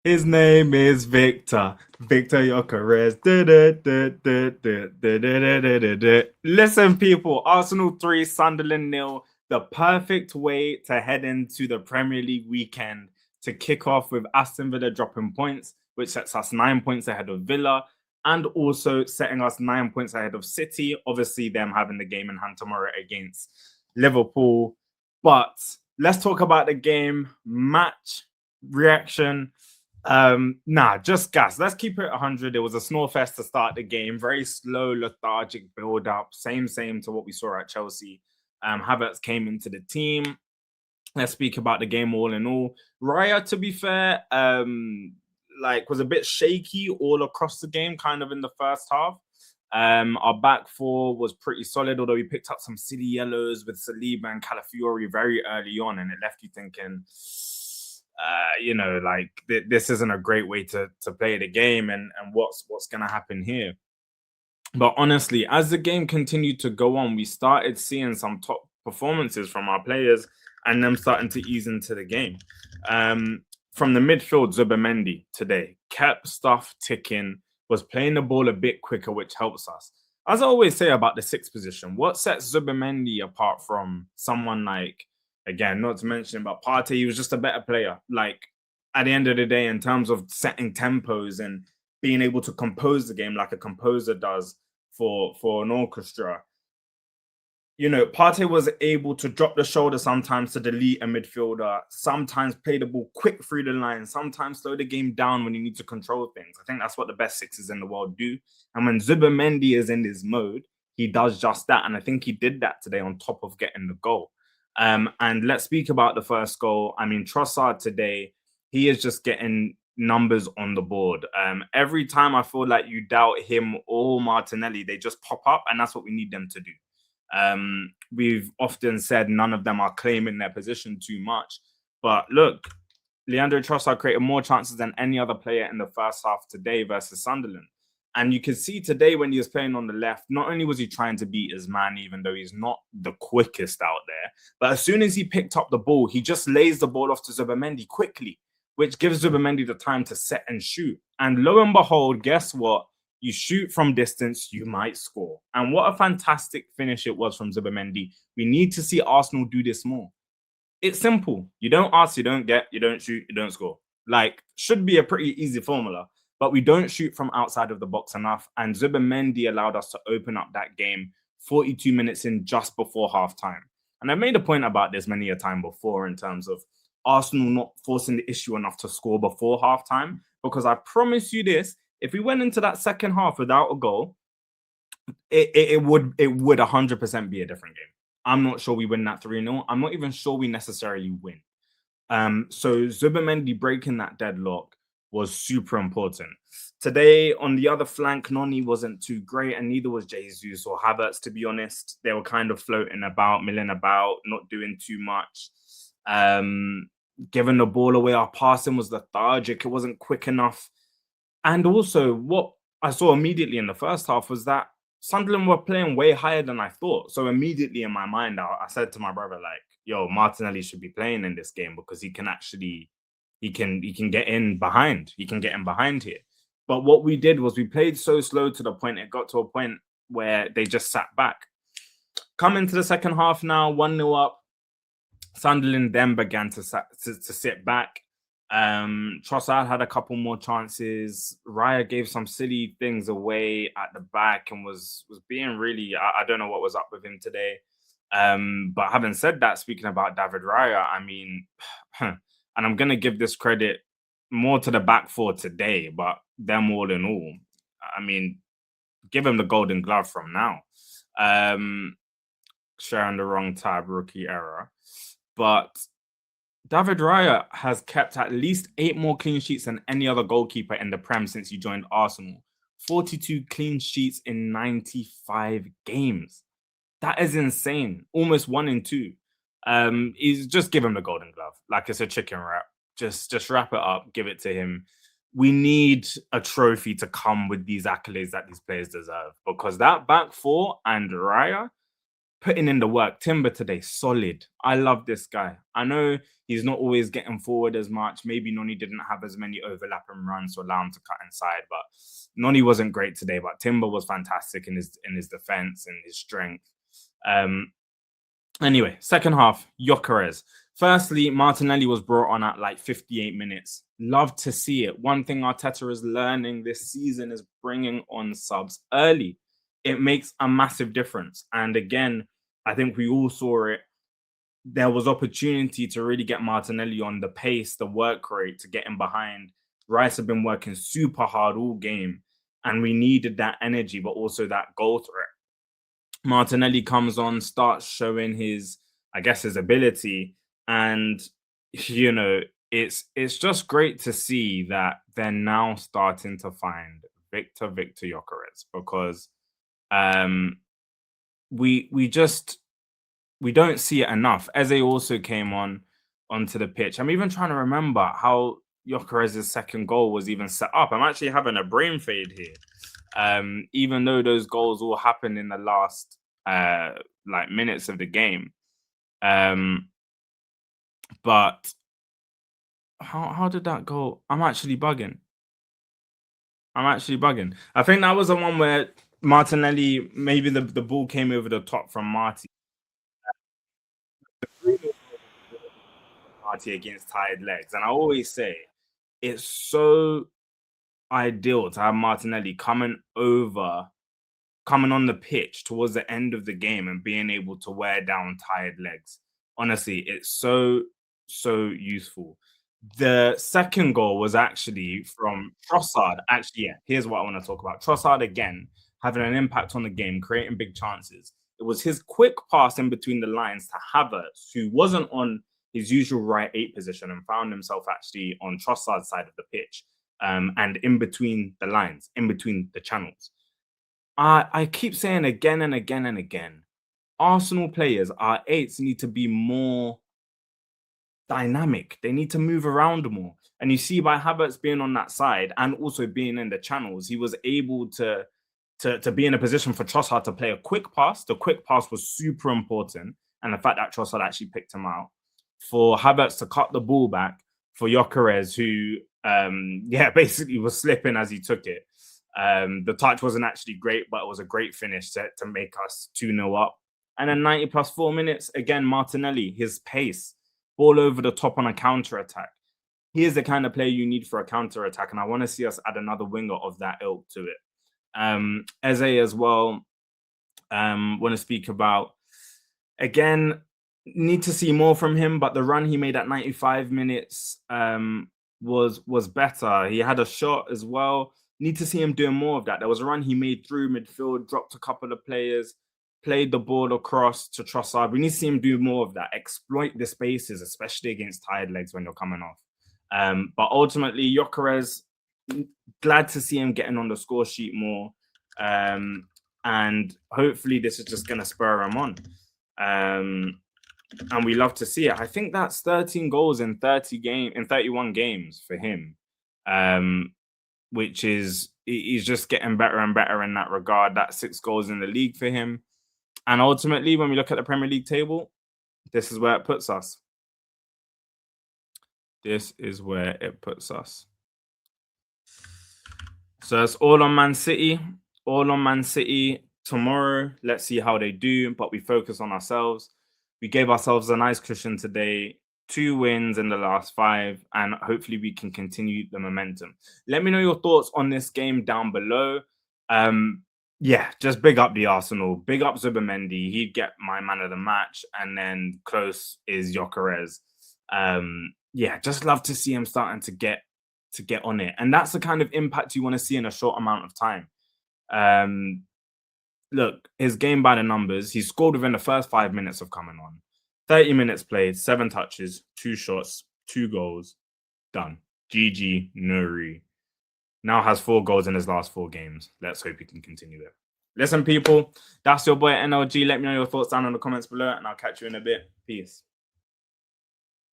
His name is Victor. Victor Yokeres. Listen, people, Arsenal 3, Sunderland nil. The perfect way to head into the Premier League weekend to kick off with Aston Villa dropping points, which sets us 9 points ahead of Villa and also setting us 9 points ahead of City. Obviously, them having the game in hand tomorrow against Liverpool. But let's talk about the game, match, reaction. Just gas. Let's keep it 100. It was a snore fest to start the game. Very slow, lethargic build up. Same to what we saw at Chelsea. Havertz came into the team. Let's speak about the game all in all. Raya, to be fair, was a bit shaky all across the game, kind of in the first half. Our back four was pretty solid, although we picked up some city yellows with Saliba and Calafiori very early on, and it left you thinking, this isn't a great way to play the game, and what's going to happen here. But honestly, as the game continued to go on, we started seeing some top performances from our players and them starting to ease into the game. From the midfield, Zubimendi today kept stuff ticking, was playing the ball a bit quicker, which helps us. As I always say about the sixth position, what sets Zubimendi apart from someone like, again, not to mention, but Partey, he was just a better player. Like, at the end of the day, in terms of setting tempos and being able to compose the game like a composer does for an orchestra, Partey was able to drop the shoulder sometimes to delete a midfielder, sometimes play the ball quick through the line, sometimes slow the game down when you need to control things. I think that's what the best sixes in the world do. And when Zubimendi is in his mode, he does just that. And I think he did that today on top of getting the goal. And let's speak about the first goal. I mean, Trossard today, he is just getting numbers on the board. Every time I feel like you doubt him or Martinelli, they just pop up, and that's what we need them to do. We've often said none of them are claiming their position too much. But look, Leandro Trossard created more chances than any other player in the first half today versus Sunderland. And you could see today when he was playing on the left, not only was he trying to beat his man, even though he's not the quickest out there, but as soon as he picked up the ball, he just lays the ball off to Zubimendi quickly, which gives Zubimendi the time to set and shoot. And lo and behold, guess what? You shoot from distance, you might score. And what a fantastic finish it was from Zubimendi. We need to see Arsenal do this more. It's simple. You don't ask, you don't get, you don't shoot, you don't score. Like, should be a pretty easy formula, but we don't shoot from outside of the box enough. And Zubimendi allowed us to open up that game 42 minutes in just before halftime. And I've made a point about this many a time before in terms of Arsenal not forcing the issue enough to score before halftime, because I promise you this, if we went into that second half without a goal, it would 100% be a different game. I'm not sure we win that 3-0. I'm not even sure we necessarily win. So Zubimendi breaking that deadlock was super important. Today, on the other flank, Noni wasn't too great, and neither was Jesus or Havertz, to be honest. They were kind of floating about, milling about, not doing too much. Giving the ball away, our passing was lethargic. It wasn't quick enough. And also, what I saw immediately in the first half was that Sunderland were playing way higher than I thought. So immediately in my mind, I said to my brother, like, yo, Martinelli should be playing in this game because he can get in behind. He can get in behind here. But what we did was we played so slow to the point, it got to a point where they just sat back. Coming to the second half now, 1-0 up, Sunderland then began to sit back. Trossard had a couple more chances. Raya gave some silly things away at the back and was being really, I don't know what was up with him today. But having said that, speaking about David Raya, I mean, and I'm going to give this credit more to the back four today, but them all in all, I mean, give him the golden glove from now. Sharing the wrong tab, rookie error. But David Raya has kept at least 8 more clean sheets than any other goalkeeper in the Prem since he joined Arsenal. 42 clean sheets in 95 games. That is insane. Almost 1 in 2. He's just give him the golden glove. Like it's a chicken wrap. Just wrap it up, give it to him. We need a trophy to come with these accolades that these players deserve, because that back four and Raya, putting in the work. Timber today, solid. I love this guy. I know he's not always getting forward as much. Maybe Noni didn't have as many overlapping runs to allow him to cut inside, but Noni wasn't great today. But Timber was fantastic in his defense and his strength. Anyway, second half, Gyökeres. Firstly, Martinelli was brought on at like 58 minutes. Love to see it. One thing Arteta is learning this season is bringing on subs early. It makes a massive difference. And again, I think we all saw it. There was opportunity to really get Martinelli on the pace, the work rate, to get him behind. Rice have been working super hard all game, and we needed that energy, but also that goal threat. Martinelli comes on, starts showing his ability, and it's just great to see that they're now starting to find Viktor Gyökeres, because we don't see it enough. Eze also came onto the pitch. I'm even trying to remember how Gyökeres' second goal was even set up. I'm actually having a brain fade here. Even though those goals all happened in the last minutes of the game. But how did that go? I'm actually bugging. I think that was the one where Martinelli, maybe the ball came over the top from Marty. Marty against tired legs. And I always say it's so ideal to have Martinelli coming on the pitch towards the end of the game and being able to wear down tired legs. Honestly, it's so useful. The second goal was actually from Trossard. Actually, yeah, here's what I want to talk about. Trossard again having an impact on the game, creating big chances. It was his quick pass in between the lines to Havertz, who wasn't on his usual right 8 position and found himself actually on Trossard's side of the pitch, and in between the lines, in between the channels. I keep saying again and again and again, Arsenal players, our 8s, need to be more dynamic. They need to move around more. And you see, by Havertz being on that side and also being in the channels, he was able to be in a position for Trossard to play a quick pass. The quick pass was super important. And the fact that Trossard actually picked him out. For Havertz to cut the ball back for Gyökeres, who, basically was slipping as he took it. The touch wasn't actually great, but it was a great finish to make us 2-0 up. And then 90 plus 4 minutes, again, Martinelli, his pace, ball over the top on a counter-attack. He is the kind of player you need for a counter-attack, and I want to see us add another winger of that ilk to it. Eze as well, want to speak about. Again, need to see more from him, but the run he made at 95 minutes was better. He had a shot as well. Need to see him doing more of that. There was a run he made through midfield, dropped a couple of players, played the ball across to Trossard. We need to see him do more of that. Exploit the spaces, especially against tired legs when you're coming off. But ultimately, Gyökeres, glad to see him getting on the score sheet more. And hopefully this is just going to spur him on. And we love to see it. I think that's 13 goals in 31 games for him. Which is, he's just getting better and better in that regard. That's 6 goals in the league for him. And ultimately, when we look at the Premier League table, this is where it puts us. So it's all on Man City. Tomorrow, let's see how they do, but we focus on ourselves. We gave ourselves a nice cushion today. 2 wins in the last 5, and hopefully we can continue the momentum. Let me know your thoughts on this game down below. Just big up the Arsenal. Big up Zubimendi. He'd get my man of the match, and then close is Gyökeres. Just love to see him starting to get on it, and that's the kind of impact you want to see in a short amount of time. Look, his game by the numbers. He scored within the first 5 minutes of coming on. 30 minutes played, 7 touches, 2 shots, 2 goals. Done. GG, Nuri. Now has 4 goals in his last 4 games. Let's hope he can continue it. Listen, people, that's your boy NLG. Let me know your thoughts down in the comments below, and I'll catch you in a bit. Peace.